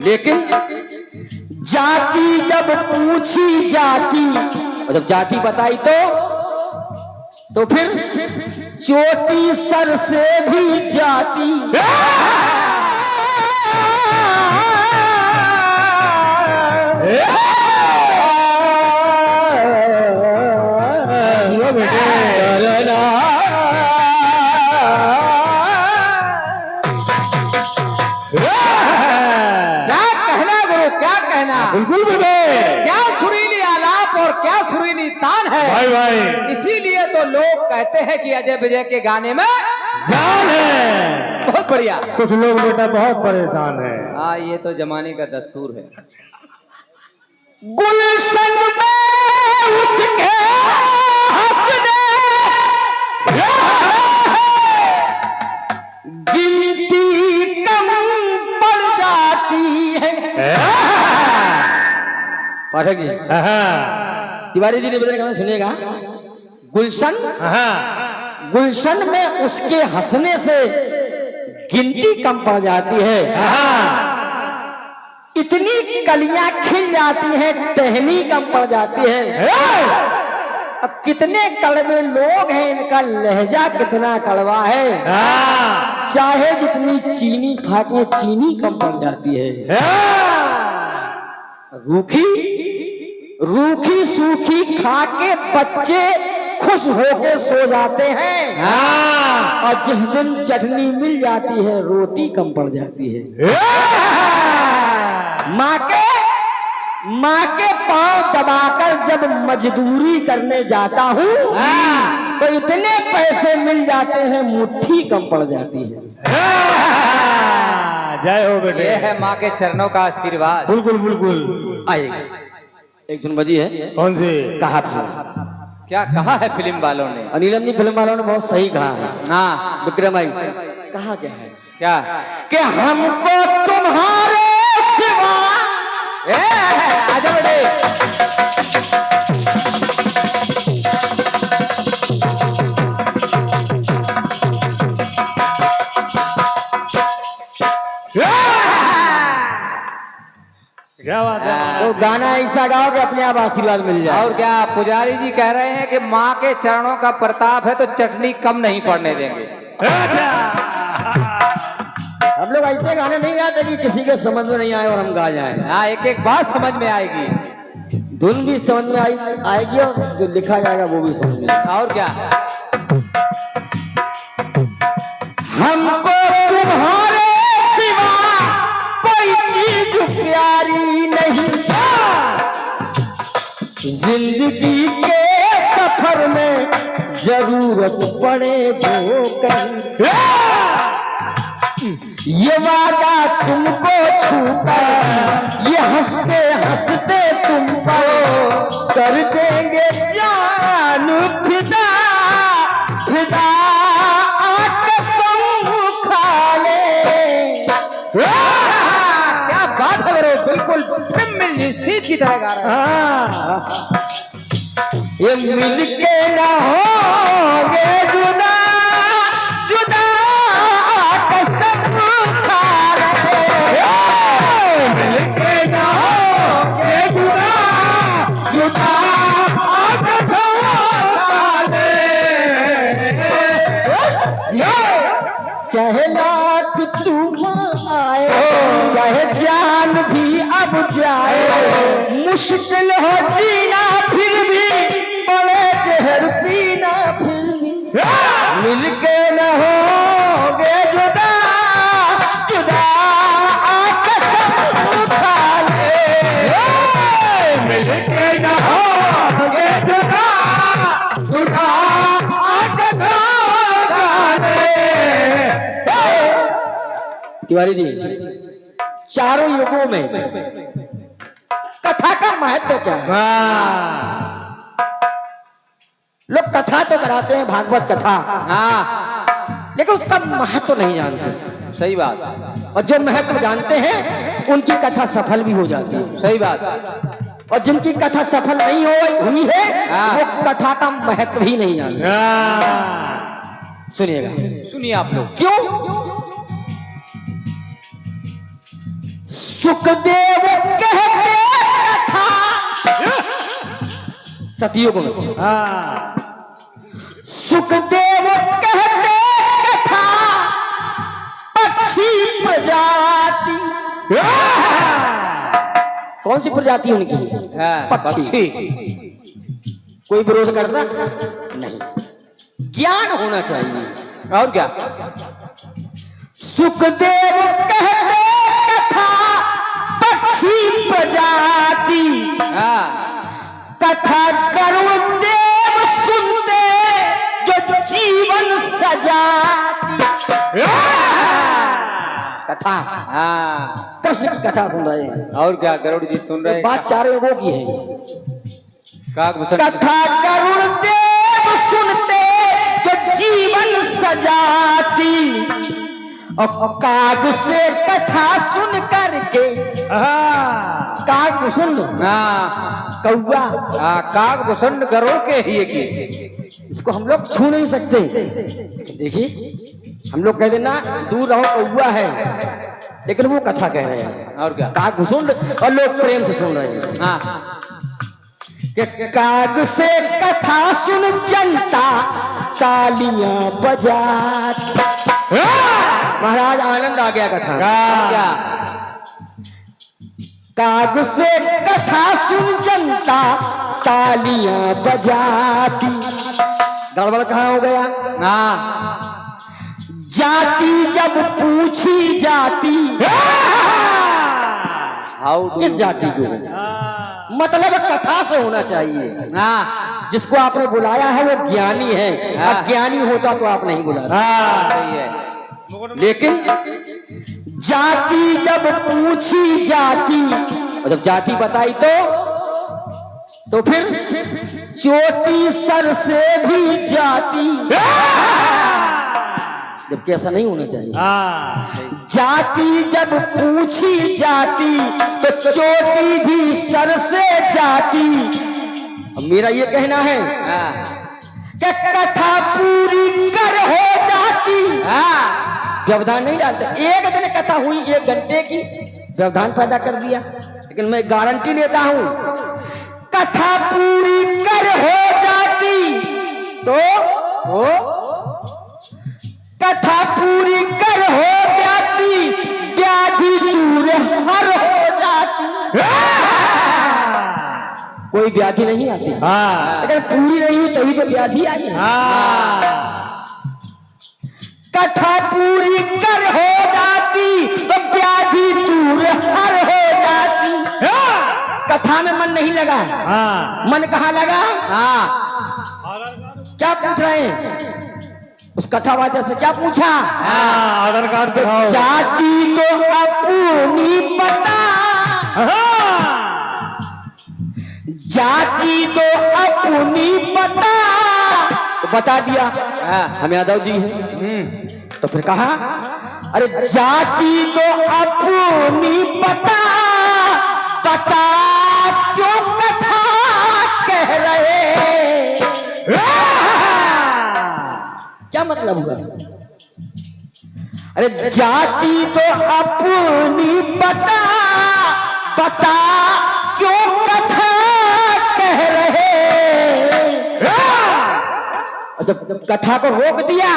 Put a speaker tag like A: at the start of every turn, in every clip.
A: लेकिन जाति जब पूछी जाति और जब जाति बताई तो फिर चोटी सर से भी जाती।
B: बिल्कुल बेटे,
A: क्या सुरीली आलाप और क्या सुरीली तान है
B: भाई भाई।
A: इसीलिए तो लोग कहते हैं कि अजय विजय के गाने में
B: जान है।
A: बहुत बढ़िया।
B: कुछ लोग बेटा बहुत परेशान है।
A: हाँ, ये तो जमाने का दस्तूर है। गुलशन में उसके हंसने गिनती कम पड़ जाती है। पाठक जी, तिवारी जी ने बदल गाना सुनिएगा। गुलशन में उसके हंसने से गिनती कम पड़ जाती है। इतनी कलियां खिल जाती हैं, टहनी कम पड़ जाती है। अब कितने कड़वे लोग हैं, इनका लहजा कितना कड़वा है। चाहे जितनी चीनी खाते चीनी कम पड़ जाती है। रूखी सूखी खा के बच्चे खुश होके सो जाते हैं। और जिस दिन चटनी मिल जाती है रोटी कम पड़ जाती है। माँ के पांव दबाकर जब मजदूरी करने जाता हूँ तो इतने पैसे मिल जाते हैं मुट्ठी कम पड़ जाती है।
B: जय हो बेटे।
A: ये है माँ के चरणों का आशीर्वाद।
B: बिल्कुल बिल्कुल।
A: आएगा एक धुन बजी है।
B: कौन सी?
A: कहा था, क्या कहा है फिल्म वालों ने? अनिलम जी फिल्म वालों ने बहुत सही कहा है। हाँ विक्रम भाई, कहा क्या है? क्या कि हमको तुम्हारे सिवा आजा बेटे।
B: क्या बात है?
A: तो गाना ऐसा गाओ कि अपने आप आशीर्वाद मिल जाए। और क्या, पुजारी जी कह रहे हैं कि माँ के चरणों का प्रताप है तो चटनी कम नहीं पड़ने देंगे। हम लोग ऐसे गाने नहीं गाते कि किसी के समझ में नहीं आए और हम गा जाए। हाँ, एक एक बात समझ में आएगी, धुन भी समझ में आएगी और जो लिखा जाएगा वो भी समझ में आएगा। और क्या, हमको तुम्हारे सिवा कोई चीज प्यारी नहीं, जिंदगी के सफर में जरूरत पड़े जो कहीं, ये वादा तुमको छूटा, ये हंसते हंसते तुमको कर देंगे जान फिदा, फिदा कसम खा ले। क्या बात है रे, बिल्कुल फिल्म सीट की तरह गा रहा है। ये मिलके ना होंगे जुदा, जुदा कसम खा ले। मिलके ना होंगे जुदा, जुदा कसम खा ले। चाहे लाख तूफान आए, चाहे जान भी अब जाए, मुश्किल हो जीना फिर भी, पड़े जहर पीना फिर भी, मिलके न होंगे जुदा, जुदा कसम खा ले। मिलके न होंगे जुदा, जुदा कसम खा ले। तिवारी जी, चारों युगों में कथा का महत्व क्या है? लोग कथा तो कराते हैं, भागवत कथा, लेकिन उसका महत्व नहीं जानते। सही बात। और जो महत्व जानते हैं उनकी कथा सफल भी हो जाती है। सही बात। और जिनकी कथा सफल नहीं हुई है वो कथा का महत्व ही नहीं जानते। सुनिएगा, सुनिए आप लोग। क्यों? सुखदेव कहते कथा सतयुग में
B: हाँ
A: सुखदेव कहते कथा पक्षी प्रजाति कौन सी प्रजाति उनकी पक्षी कोई विरोध करता नहीं ज्ञान होना चाहिए और क्या सुखदेव कहते कथा पक्षी प्रजाति कथा करुण देव सुनते जो जीवन सजाती कथा कृष्ण की कथा सुन रहे हैं
C: और क्या गरुड़ जी सुन रहे हैं
A: बात चार लोगों की है कथा करुण देव सुनते जो जीवन सजाती और काग से कथा सुन करके काग सुन कौआ
C: काग भूषण गरुड़ के ही की
A: इसको हम लोग छू नहीं सकते देखिए हम लोग कह देना दूर रहो कौआ है लेकिन वो कथा कह रहे हैं
C: और क्या
A: काग सुन और लोग प्रेम से सुन रहे हैं कि काग से कथा सुन जनता तालियां बजाती महाराज आनंद आ गया कथा
C: क्या
A: काग से कथा सुन जनता तालियां बजाती गड़बड़ कहाँ हो गया जाति जब पूछी जाती किस जाति को मतलब कथा से होना चाहिए जिसको आपने बुलाया है वो ज्ञानी है अज्ञानी होता तो आप नहीं बुला
C: सही है
A: लेकिन जाति जब पूछी जाती और जब जाति बताई तो फिर चोटी सर से भी जाती जबकि ऐसा नहीं होना चाहिए जाति जब पूछी जाती तो चोटी भी सर से जाती अब मेरा ये कहना है कि कथा पूरी कर हो जाती व्यवधान नहीं डालते एक दिन कथा हुई 1 घंटे की व्यवधान पैदा कर दिया लेकिन मैं गारंटी लेता हूं कथा पूरी कर हो जाती तो कथा पूरी कर हो जाती व्याधि दूर हर हो जाती कोई व्याधि नहीं आती अगर पूरी नहीं हुई तभी तो व्याधि आई कथा पूरी कर हो जाती तो व्याधि दूर हर हो जाती कथा में मन नहीं लगा मन कहाँ लगा क्या पूछ रहे हैं उस कथावाचक से क्या पूछा
B: आधार कार्ड दिखाओ
A: जाति तो अपनी पता जाति तो अपनी पता तो बता दिया हम यादव जी हैं तो फिर कहा अरे जाति तो अपनी पता पता क्यों कथा कह रहे क्या मतलब हुआ अरे जाति तो अपनी पता पता क्यों कथा कह रहे जब कथा को रोक दिया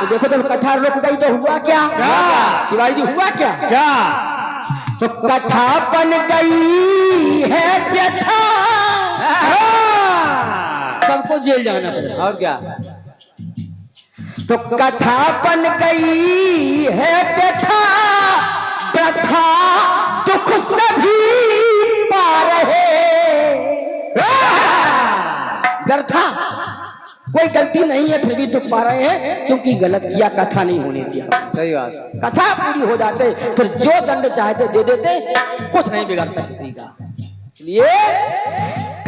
A: तो देखो जब कथा रुक गई तो हुआ क्या शिवाजी जी हुआ क्या तो कथा बन गई है व्यथा सबको जेल जाना पड़ा
C: और क्या
A: तो कथा बन गई है व्यथा व्यथा दुख सभी पा रहे व्यथा कोई गलती नहीं है फिर भी दुख पा रहे हैं क्योंकि गलत किया कथा नहीं होने दिया
C: सही बात
A: कथा पूरी हो जाते फिर जो दंड चाहते दे देते कुछ नहीं बिगड़ता किसी का इसलिए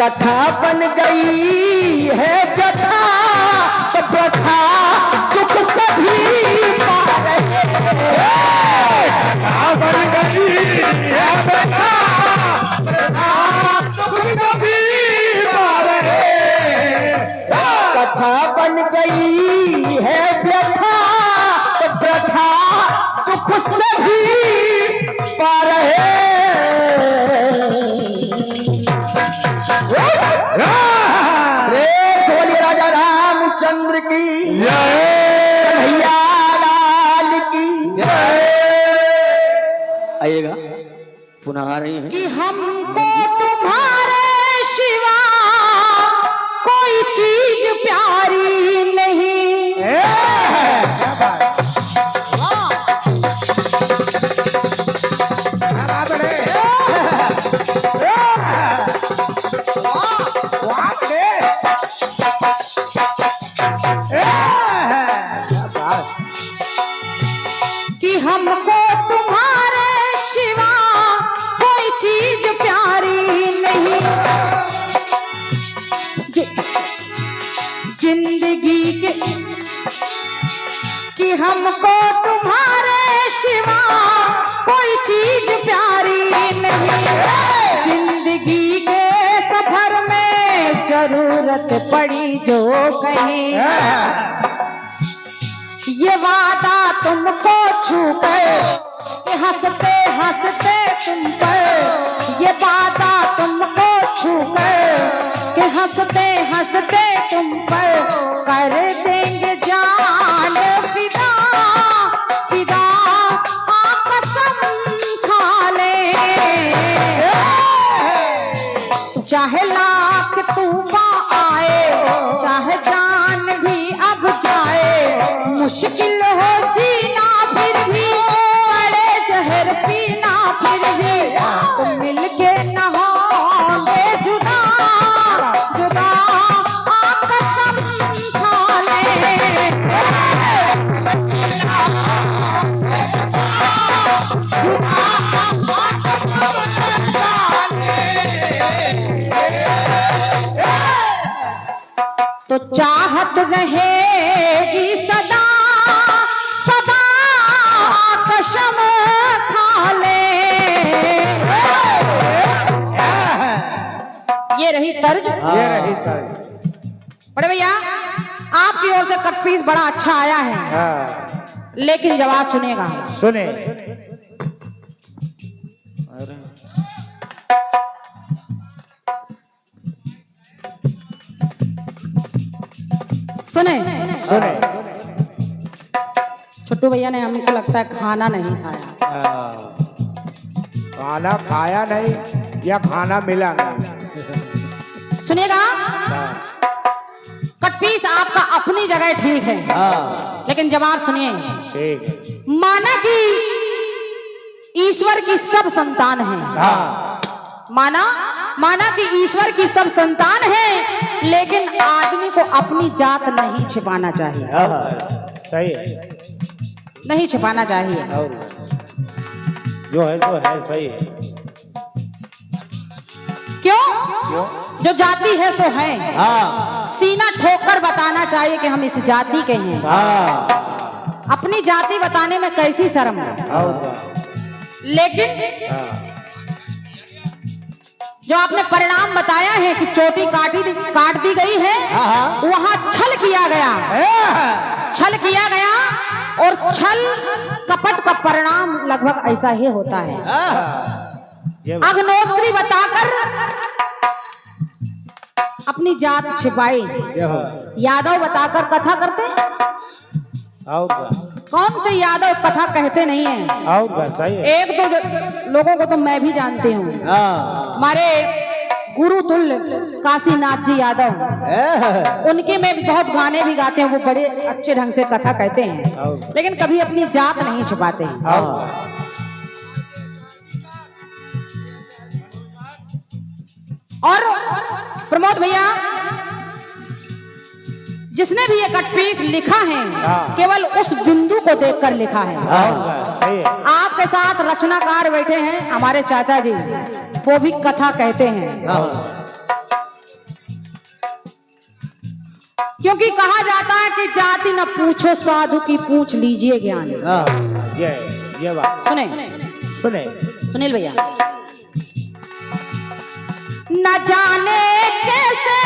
A: कथा बन गई है व्यथा तो व्यथा दुख सभी पा रहे कथा बन गई है व्यथा दुख सभी पा रहे कथा बन गई है व्यथा तो व्यथा दुख सभी पा रहे पुनः आ रही हैं
D: कि हमको तुम्हारे सिवा कोई चीज प्यारी नहीं। कि हमको तुम्हारे सिवा कोई चीज प्यारी नहीं। जिंदगी के कि हमको तुम्हारे सिवा कोई चीज प्यारी नहीं। जिंदगी के सफर में जरूरत पड़ी जो कहीं, ये वादा तुमको छू कर कि हंसते हंसते तुम पर, ये वादा तुमको छू कर कि हंसते हंसते तुम पर कर देंगे जान फिदा। फिदा कसम खा ले, चाहे लाख तूफान आए, चाहे जान भी अब जाए, मुश्किल हो जीना फिर भी, बड़े जहर पीना फिर भी, तुम मिलके न होंगे जुदा। जुदा कसम खा ले। तो चाहत रहेगी सदा सदा कसम खा ले। ये रही तर्ज।
B: ये रही तर्ज।
D: बड़े भैया आपकी ओर से कट पीस बड़ा अच्छा आया है,
B: हाँ,
D: लेकिन जवाब सुनेगा।
B: सुने।
D: सुने
B: सुने।
D: छोटू भैया ने हमको लगता है खाना नहीं खाया।
B: हाँ, खाना खाया नहीं या खाना मिला नहीं।
D: सुनिएगा,
B: हाँ,
D: कट पीस आपका अपनी जगह ठीक है,
B: हाँ,
D: लेकिन जवाब सुनिए।
B: ठीक है।
D: माना कि ईश्वर की सब संतान है।
B: हाँ,
D: माना कि ईश्वर की सब संतान है, लेकिन आदमी को अपनी जात नहीं छिपाना चाहिए।
B: हाँ, सही है।
D: नहीं छिपाना चाहिए।
B: और जो है सो है, सही है।
D: क्यों?
B: क्यों?
D: जो जाति है सो है।
B: हाँ,
D: सीना ठोक कर बताना चाहिए कि हम इस जाति के हैं।
B: हाँ,
D: अपनी जाति बताने में कैसी शर्म है।
B: और
D: लेकिन
B: हाँ,
D: जो आपने परिणाम बताया है कि चोटी काट दी गई है, वहां छल किया गया। छल किया गया, और छल कपट का परिणाम लगभग ऐसा ही होता है। अग्नोत्री बताकर अपनी जात छिपाई, यादव बताकर कथा करते।
B: और
D: कौन से यादव कथा कहते नहीं है?
B: और सही है।
D: एक दो लोगों को तो मैं भी जानती हूँ।
B: हाँ,
D: हमारे गुरु तुल्य काशीनाथ जी यादव, उनके में भी बहुत गाने भी गाते हैं। वो बड़े अच्छे ढंग से कथा कहते हैं, लेकिन कभी अपनी जात नहीं छुपाते हैं।
B: हाँ,
D: और प्रमोद भैया, जिसने भी ये कट पीस लिखा है,
B: हाँ।
D: केवल उस बिंदु को देखकर लिखा है।
B: हाँ, सही है।
D: आपके साथ रचनाकार बैठे हैं हमारे चाचा जी, वो भी कथा कहते हैं।
B: हाँ,
D: क्योंकि कहा जाता है कि जाति न पूछो साधु की, पूछ लीजिए ज्ञान।
B: हाँ, ये बात
D: सुने
B: सुने।
D: सुनील भैया, न जाने कैसे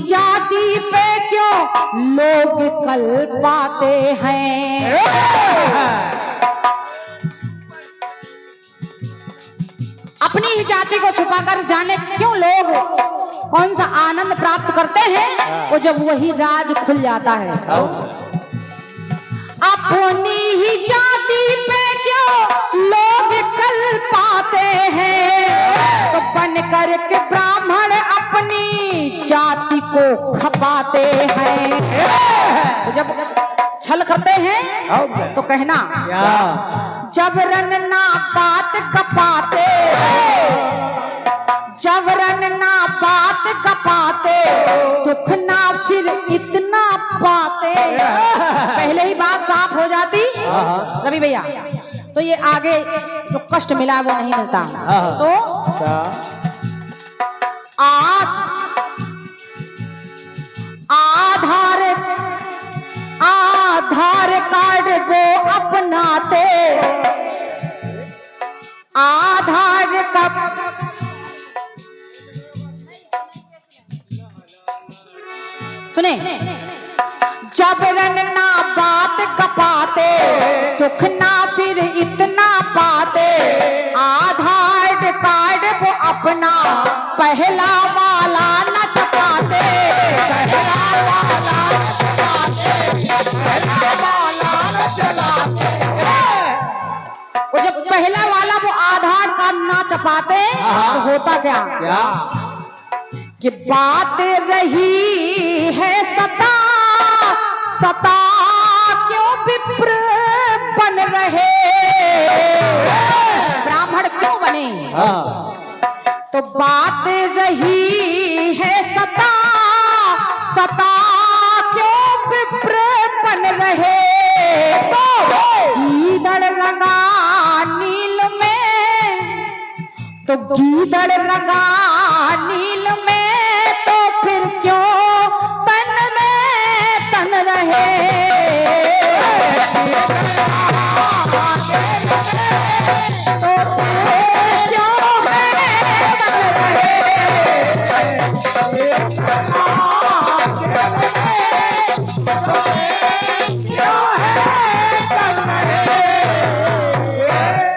D: जाति पे क्यों लोग कल पाते हैं। अपनी ही जाति को छुपाकर जाने क्यों लोग कौन सा आनंद प्राप्त करते हैं, वो जब वही राज खुल जाता है। अपनी ही जाति पे क्यों लोग कल पाते हैं, तो बन कर के ब्राह्मण अपनी जाति को खपाते हैं। तो जब छल करते हैं तो कहना जबरन ना बात कपाते, जबरन ना बात कपाते, दुख ना फिर इतना पाते। पहले ही बात साफ हो जाती रवि भैया, तो ये आगे जो कष्ट मिला वो नहीं मिलता। तो आधार कार्ड वो अपनाते, आधार का सुने, जबरन ना बात कपाते, दुख ना फिर इतना पाते, आधार कार्ड वो अपना पहला वाला न छपाते, पहला वाला वो जब पहला वाला वो आधार कार्ड ना छपाते तो होता क्या कि बात रही है सता, सता क्यों विप्र बन रहे, ब्राह्मण क्यों बने। तो बात रही है सता, सता क्यों विप्र बन रहे, गीदड़ लगा नील में, तो गीदड़ लगा नील में, तो फिर क्यों तन में तन रहे, तो फिर क्यों है तन रहे।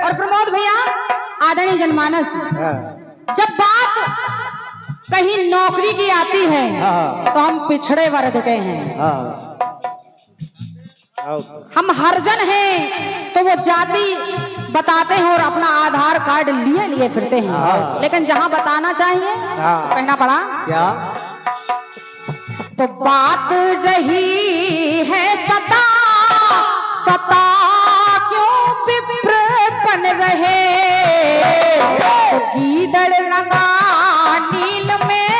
D: और प्रमोद भैया आदरणीय जनमानस, जब बात कहीं नौकरी की आती है तो हम पिछड़े वर्ग के हैं, हम हरिजन हैं, तो वो जाति बताते हैं और अपना आधार कार्ड लिए लिए फिरते हैं। लेकिन जहां बताना चाहिए तो कहना पड़ा
C: क्या?
D: तो बात रही है सता, सता क्यों विप्र बन रहे, तो गीदड़ लगा नील में,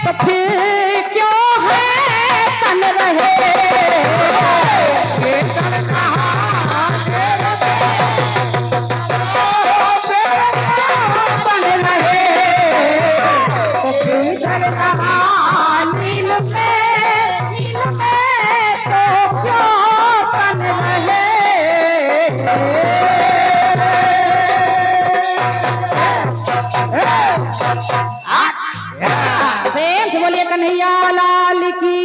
D: तो फिर क्यों है तन रहे, बन रहे, तो गीदड़ लगा नील में, तो क्यों तन रहे। प्रेम से बोलिए कन्हैया लाल की।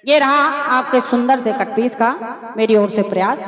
D: ये रहा आपके सुंदर से कट पीस का मेरी ओर से प्रयास।